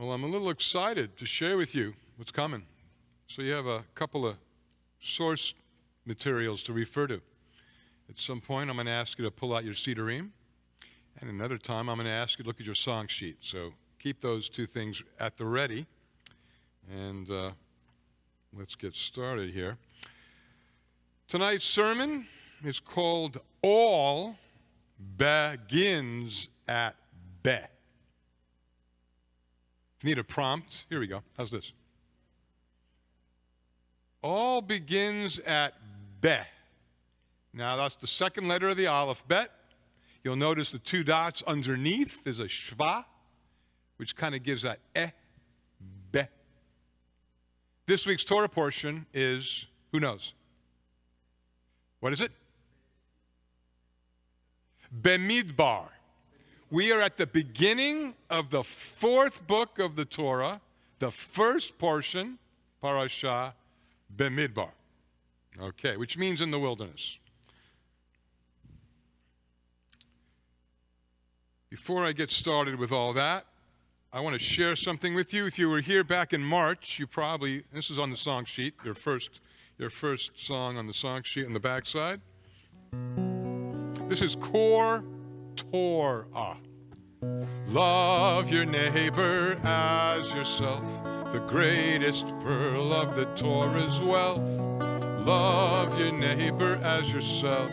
Well, I'm a little excited to share with you what's coming. So you have a couple of source materials to refer to. At some point, I'm going to ask you to pull out your Sidurim, and another time, I'm going to ask you to look at your song sheet. So keep those two things at the ready, and let's get started here. Tonight's sermon is called All Begins at Be. Need a prompt? Here we go. How's this? All begins at Be. Now that's the second letter of the alphabet. You'll notice the two dots underneath is a shva, which kind of gives that Be. This week's Torah portion is, who knows? What is it? Bemidbar. We are at the beginning of the fourth book of the Torah, the first portion, parasha, Bemidbar. Okay, which means in the wilderness. Before I get started with all that, I want to share something with you. If you were here back in March, you probably, this is on the song sheet, your first song on the song sheet on the backside. This is Core Torah. Love your neighbor as yourself. The greatest pearl of the Torah's wealth. Love your neighbor as yourself.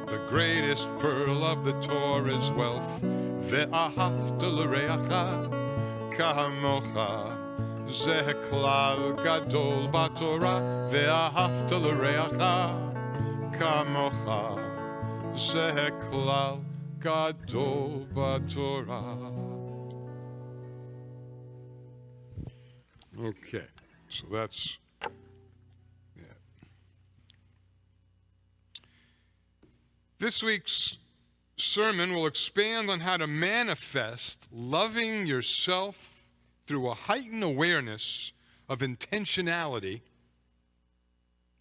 The greatest pearl of the Torah's wealth. Ve'ahavta l'reacha kamocha. Zeh klal gadol b'Torah. Ve'ahavta l'reacha kamocha. Zeh klal gadol b'Torah. Okay, so that's it. This week's sermon will expand on how to manifest loving yourself through a heightened awareness of intentionality,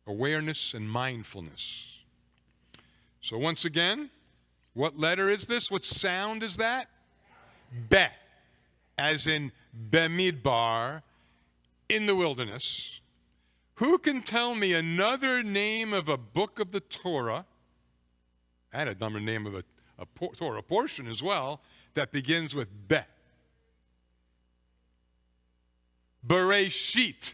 awareness and mindfulness. So once again, what letter is this? What sound is that? Be, as in Bemidbar, in the wilderness. Who can tell me another name of a book of the Torah, and another name of a Torah portion as well, that begins with Be? Bereshit.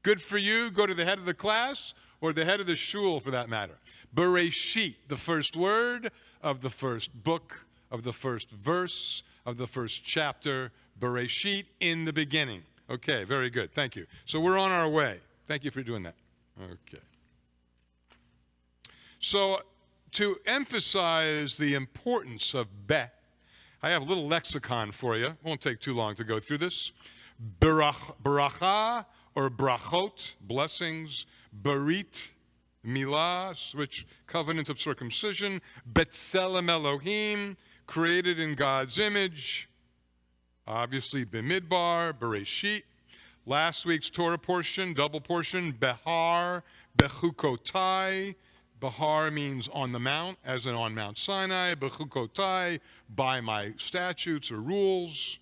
Good for you. Go to the head of the class or the head of the shul for that matter. Bereshit, the first word of the first book, of the first verse, of the first chapter. Bereshit, in the beginning. Okay, very good. Thank you. So we're on our way. Thank you for doing that. Okay. So to emphasize the importance of Be, I have a little lexicon for you. It won't take too long to go through this. Baracha or brachot, blessings. Barit, milah, which covenant of circumcision. B'tselem Elohim, created in God's image. Obviously, Bemidbar, Bereshit. Last week's Torah portion, double portion, Behar, Bechukotai. Behar means on the mount, as in on Mount Sinai. Bechukotai, by my statutes or rules.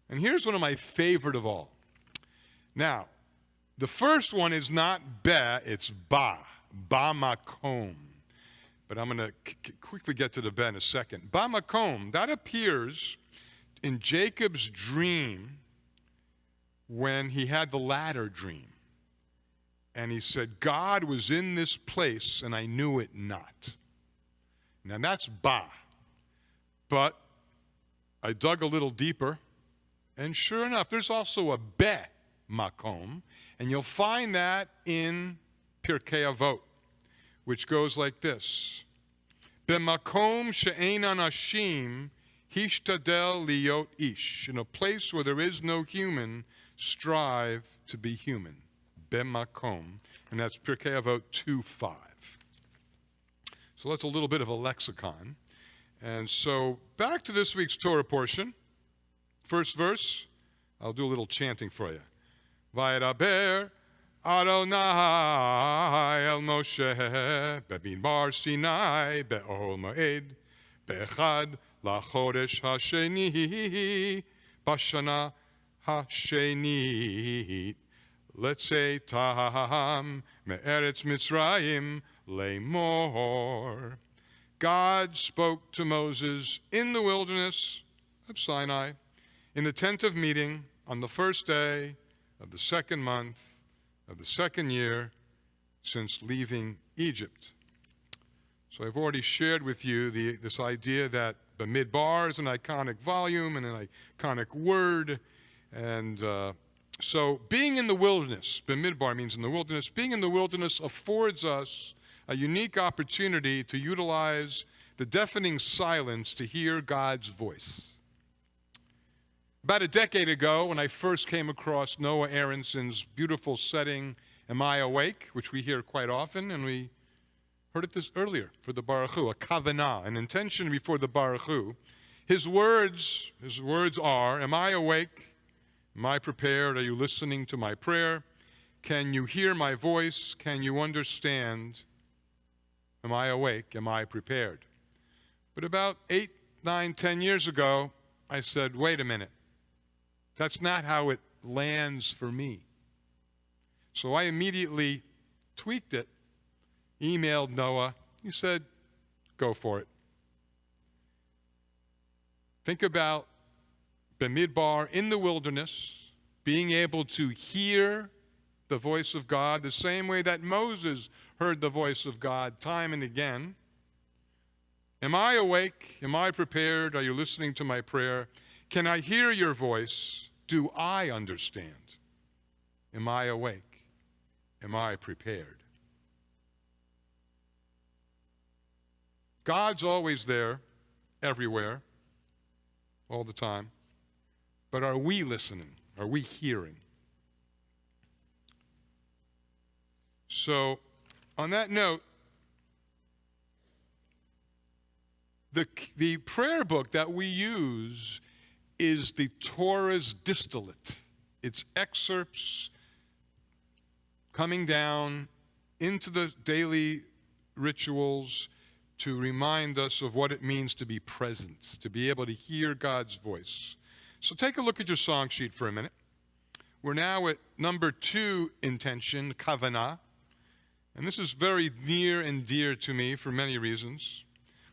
And here's one of my favorite of all. Now, the first one is not Be, it's Ba Makom. But I'm going to quickly get to the Be in a second. Ba Makom, that appears in Jacob's dream when he had the ladder dream. And he said, God was in this place and I knew it not. Now that's Ba. But I dug a little deeper, and sure enough, there's also a Be Makom, and you'll find that in Pirkei Avot, which goes like this. B'makom she'ein anashim hishtadel liot ish. In a place where there is no human, strive to be human. B'makom. And that's Pirkei Avot 2:5. So that's a little bit of a lexicon. And so back to this week's Torah portion. First verse, I'll do a little chanting for you. Vaydaber Adonai el Moshe b'midbar Sinai be'ol moed be'echad lachodesh hasheni Bashana Hashenit. Let's say Taham Me'eretz Mitzrayim Lemor. God spoke to Moses in the wilderness of Sinai in the tent of meeting on the first day of the second month of the second year since leaving Egypt. So I've already shared with you this idea that Bamidbar is an iconic volume and an iconic word. And so being in the wilderness, Bamidbar means in the wilderness, being in the wilderness affords us a unique opportunity to utilize the deafening silence to hear God's voice. About a decade ago, when I first came across Noah Aronson's beautiful setting, Am I Awake?, which we hear quite often, and we heard it this earlier for the Baruch Hu, a kavanah, an intention before the Baruch Hu. His words are, Am I awake? Am I prepared? Are you listening to my prayer? Can you hear my voice? Can you understand? Am I awake? Am I prepared? But about 8, 9, 10 years ago, I said, wait a minute. That's not how it lands for me. So I immediately tweaked it, emailed Noah. He said, go for it. Think about Bamidbar in the wilderness, being able to hear the voice of God the same way that Moses heard the voice of God time and again. Am I awake? Am I prepared? Are you listening to my prayer? Can I hear your voice? Do I understand? Am I awake? Am I prepared? God's always there, everywhere, all the time. But are we listening? Are we hearing? So, on that note, the prayer book that we use is the Torah's distillate. It's excerpts coming down into the daily rituals to remind us of what it means to be present, to be able to hear God's voice. So take a look at your song sheet for a minute. We're now at number 2 intention, kavanah. And this is very near and dear to me for many reasons.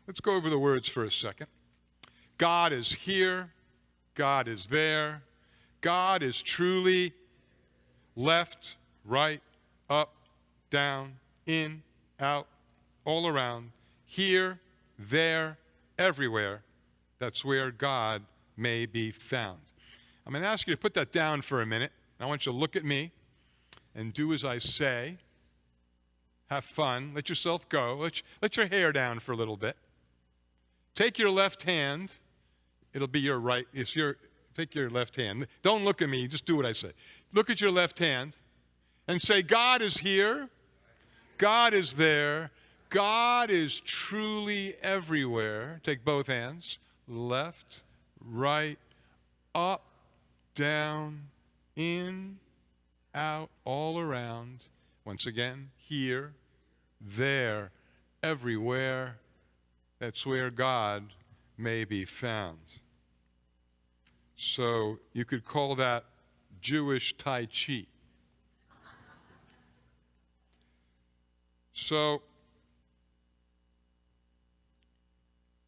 Let's go over the words for a second. God is here. God is there. God is truly left, right, up, down, in, out, all around, here, there, everywhere. That's where God may be found. I'm going to ask you to put that down for a minute. I want you to look at me and do as I say. Have fun. Let yourself go. Let your hair down for a little bit. Take your left hand. It'll be your right. Take your left hand. Don't look at me. Just do what I say. Look at your left hand and say, God is here. God is there. God is truly everywhere. Take both hands. Left, right, up, down, in, out, all around. Once again, here, there, everywhere. That's where God may be found. So you could call that Jewish Tai Chi. So,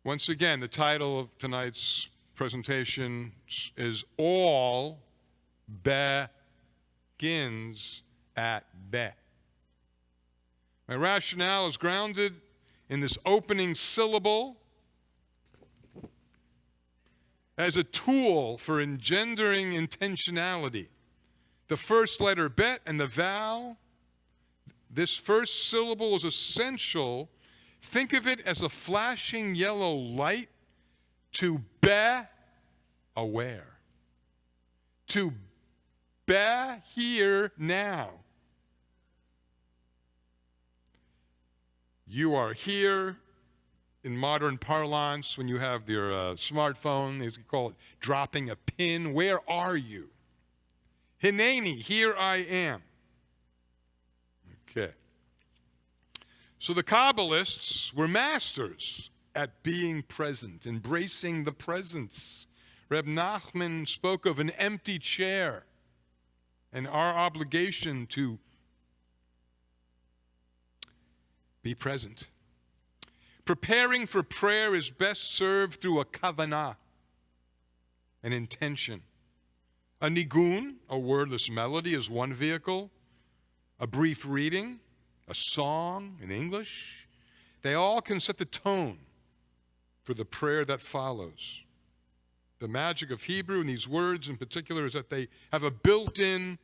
once again, the title of tonight's presentation is All Begins at Be. My rationale is grounded in this opening syllable as a tool for engendering intentionality. The first letter bet and the vowel, this first syllable is essential. Think of it as a flashing yellow light to be aware. To be here now. You are here. In modern parlance, when you have your smartphone, as we call it, dropping a pin. Where are you? Hineni, here I am. Okay. So the Kabbalists were masters at being present, embracing the presence, Reb Nachman spoke of an empty chair and our obligation to be present. Preparing for prayer is best served through a kavanah, an intention. A nigun, a wordless melody, is one vehicle. A brief reading, a song in English, they all can set the tone for the prayer that follows. The magic of Hebrew and these words in particular is that they have a built-in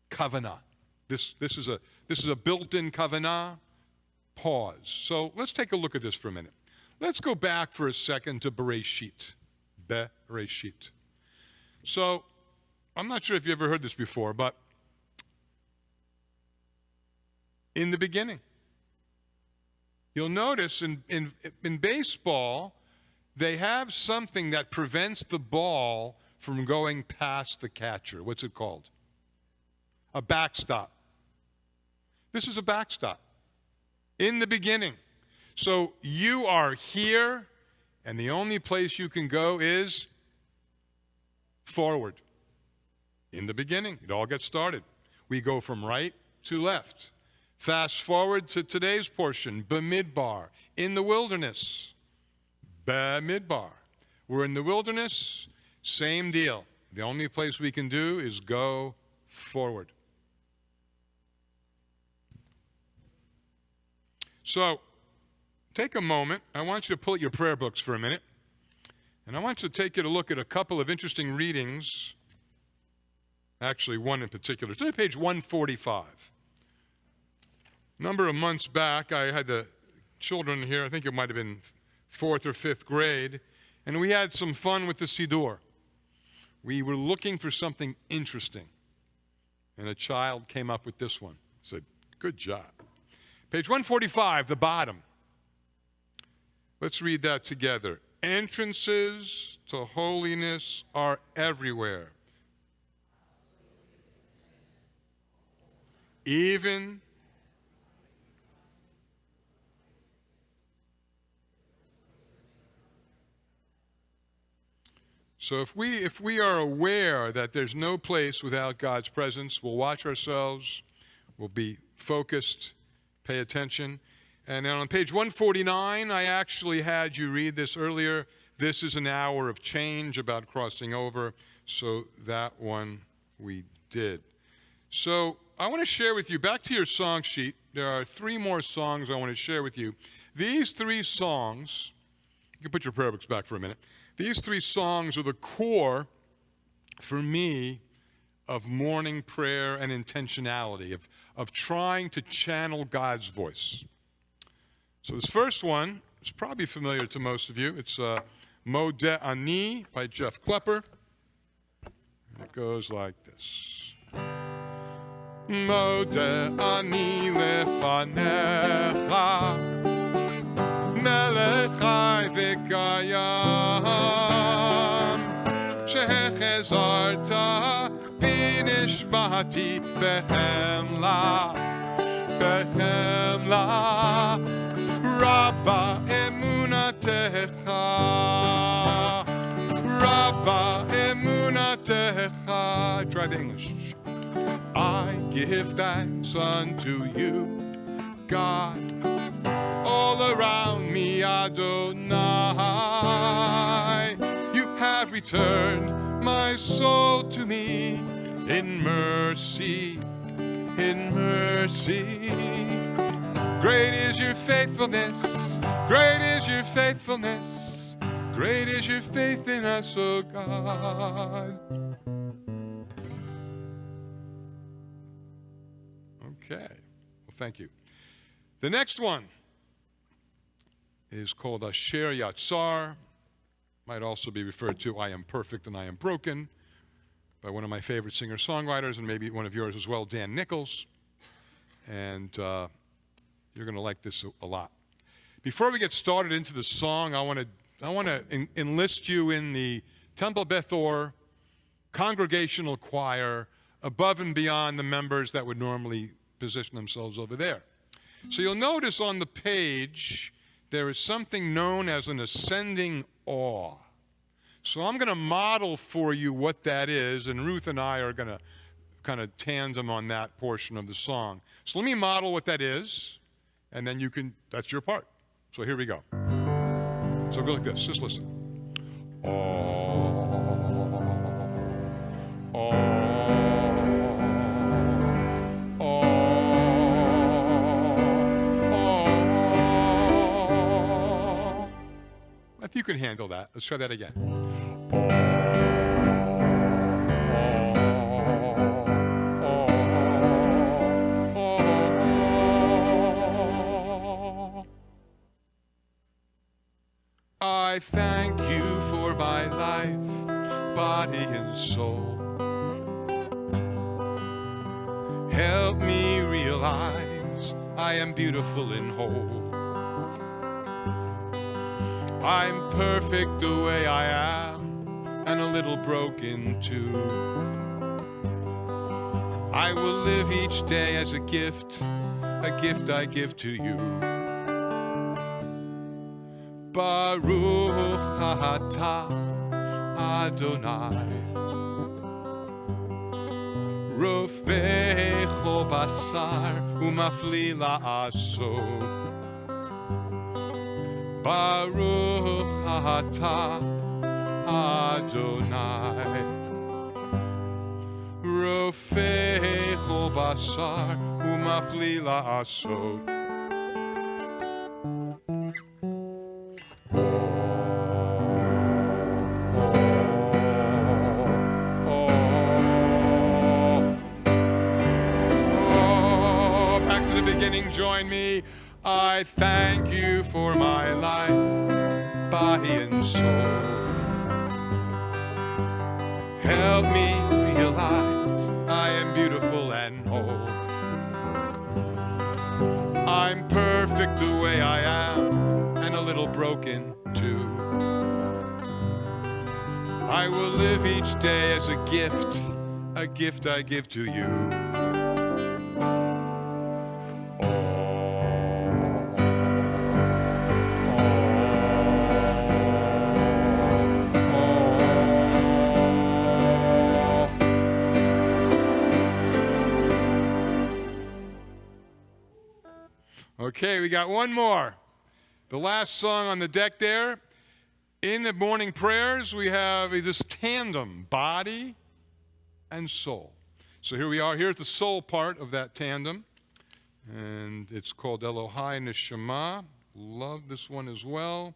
kavanah. This is a built-in kavanah. Pause. So let's take a look at this for a minute. Let's go back for a second to Bereshit. Bereshit. So I'm not sure if you ever heard this before, but in the beginning, you'll notice in baseball, they have something that prevents the ball from going past the catcher. What's it called? A backstop. This is a backstop. In the beginning. So you are here, and the only place you can go is forward. In the beginning, it all gets started. We go from right to left. Fast forward to today's portion, Bamidbar, in the wilderness. Bamidbar. We're in the wilderness, same deal. The only place we can do is go forward. So, take a moment. I want you to pull out your prayer books for a minute. And I want you to take a look at a couple of interesting readings. Actually, one in particular. It's on page 145. A number of months back, I had the children here. I think it might have been 4th or 5th grade. And we had some fun with the Siddur. We were looking for something interesting. And a child came up with this one. I said, good job. Page 145, the bottom. Let's read that together. Entrances to holiness are everywhere. Even so if we are aware that there's no place without God's presence, we'll watch ourselves, we'll be focused, pay attention. And then on page 149, I actually had you read this earlier. This is an hour of change about crossing over. So that one we did. So I want to share with you, back to your song sheet, there are 3 more songs I want to share with you. These 3 songs, you can put your prayer books back for a minute. These 3 songs are the core, for me, of morning prayer and intentionality, of trying to channel God's voice. So this first one is probably familiar to most of you. It's Modeh Ani by Jeff Klepper. And it goes like this. Modeh Ani lefanecha melech chai v'kayam shehechezarta b'nishmati b'chemla Rabba emunatecha Rabba emunatecha. Try the English. I give thanks unto you, God, all around me, Adonai. You have returned my soul to me in mercy, in mercy. Great is your faithfulness, great is your faithfulness, great is your faith in us, O God. Okay, well, thank you. The next one is called Asher Yatzar. Might also be referred to I Am Perfect and I Am Broken by one of my favorite singer-songwriters, and maybe one of yours as well, Dan Nichols. And you're going to like this a lot. Before we get started into the song, I want to enlist you in the Temple Beth Orr congregational choir, above and beyond the members that would normally position themselves over there. So you'll notice on the page there is something known as an ascending awe. So I'm going to model for you what that is, and Ruth and I are going to kind of tandem on that portion of the song. So let me model what that is, and then that's your part. So here we go. So go like this, just listen. If you can handle that, let's try that again. I thank you for my life, body and soul. Help me realize I am beautiful and whole. I'm perfect the way I am, and a little broken too. I will live each day as a gift I give to you. Baruch atah Adonai, rofei chol basar umafli la'asot. Baruch atah Adonai, rofei chol basar umafli la'asot. Join me. I thank you for my life, body and soul. Help me realize I am beautiful and whole. I'm perfect the way I am, and a little broken too. I will live each day as a gift I give to you. Okay, we got one more. The last song on the deck there. In the morning prayers, we have this tandem, body and soul. So here we are. Here's the soul part of that tandem. And it's called Elohai Neshama. Love this one as well.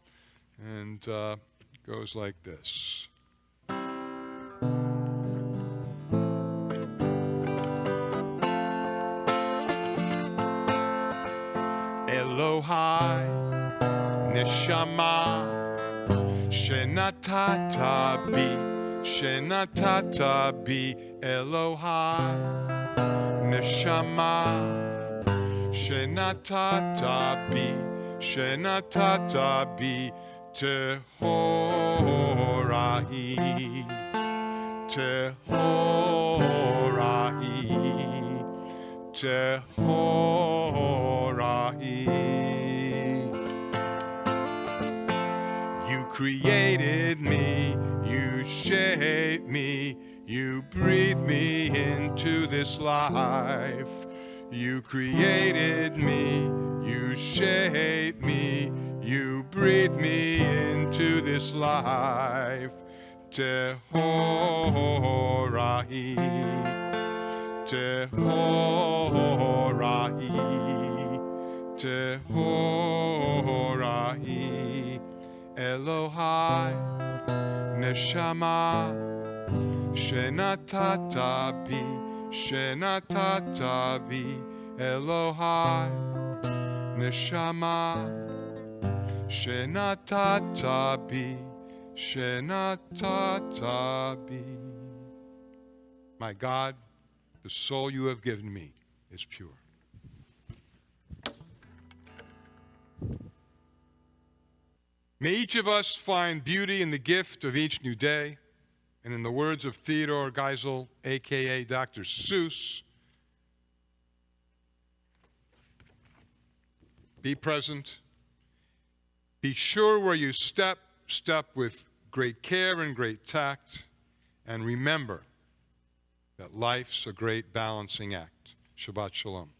And it goes like this. Elohai Neshama Shenatata bi Elohai Neshama Shenatata bi Tehorahi. You created me, you shaped me, you breathed me into this life. You created me, you shaped me, you breathed me into this life. Tehorahi, Tehorahi, Tehorahi. Elohai Neshama Shenatata bi Elohai Neshama Shenatata bi. My God, the soul you have given me is pure. May each of us find beauty in the gift of each new day, and in the words of Theodore Geisel, a.k.a. Dr. Seuss, be present, be sure where you step with great care and great tact, and remember that life's a great balancing act. Shabbat Shalom.